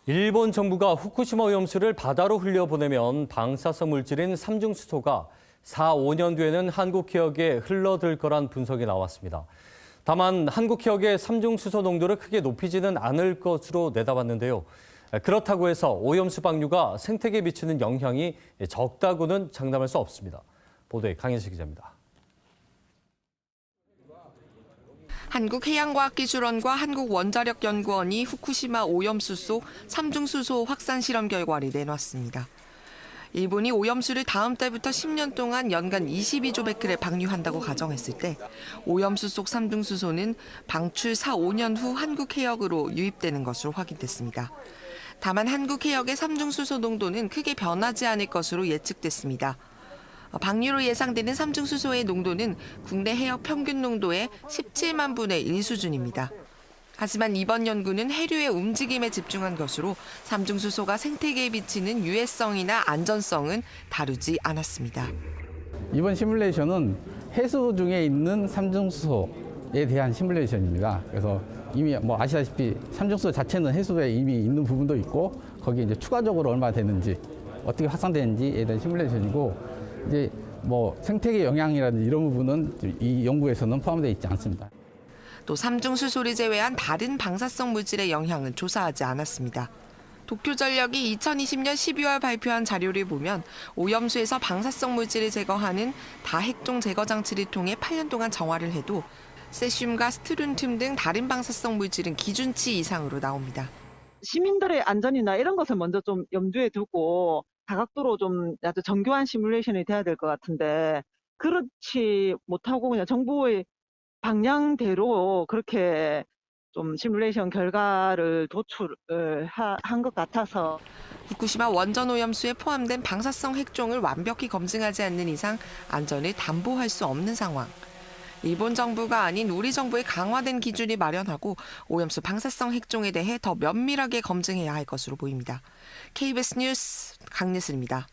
일본 정부가 후쿠시마 오염수를 바다로 흘려보내면 방사성 물질인 삼중수소가 4, 5년 뒤에는 한국 해역에 흘러들 거란 분석이 나왔습니다. 다만 한국 해역의 삼중수소 농도를 크게 높이지는 않을 것으로 내다봤는데요. 그렇다고 해서 오염수 방류가 생태계에 미치는 영향이 적다고는 장담할 수 없습니다. 보도에 강현식 기자입니다. 한국해양과학기술원과 한국원자력연구원이 후쿠시마 오염수 속 삼중수소 확산 실험 결과를 내놨습니다. 일본이 오염수를 다음 달부터 10년 동안 연간 22조 베크렐 방류한다고 가정했을 때 오염수 속 삼중수소는 방출 4, 5년 후 한국 해역으로 유입되는 것으로 확인됐습니다. 다만 한국 해역의 삼중수소 농도는 크게 변하지 않을 것으로 예측됐습니다. 방류로 예상되는 삼중수소의 농도는 국내 해역 평균 농도의 17만 분의 1 수준입니다. 하지만 이번 연구는 해류의 움직임에 집중한 것으로 삼중수소가 생태계에 미치는 유해성이나 안전성은 다루지 않았습니다. 이번 시뮬레이션은 해수 중에 있는 삼중수소에 대한 시뮬레이션입니다. 그래서 이미 아시다시피 삼중수소 자체는 해수에 이미 있는 부분도 있고 거기에 이제 추가적으로 얼마 되는지 어떻게 확산되는지에 대한 시뮬레이션이고 이제 생태계 영향이라든지 이런 부분은 이 연구에서는 포함되어 있지 않습니다. 또 삼중수소를 제외한 다른 방사성 물질의 영향은 조사하지 않았습니다. 도쿄전력이 2020년 12월 발표한 자료를 보면 오염수에서 방사성 물질을 제거하는 다핵종 제거 장치를 통해 8년 동안 정화를 해도 세슘과 스트론튬 등 다른 방사성 물질은 기준치 이상으로 나옵니다. 시민들의 안전이나 이런 것을 먼저 좀 염두에 두고 다각도로 좀 아주 정교한 시뮬레이션이 돼야 될 것 같은데 그렇지 못하고 그냥 정부의 방향대로 그렇게 좀 시뮬레이션 결과를 도출을 한 것 같아서 후쿠시마 원전 오염수에 포함된 방사성 핵종을 완벽히 검증하지 않는 이상 안전을 담보할 수 없는 상황. 일본 정부가 아닌 우리 정부의 강화된 기준이 마련하고 오염수 방사성 핵종에 대해 더 면밀하게 검증해야 할 것으로 보입니다. KBS 뉴스 강예슬입니다.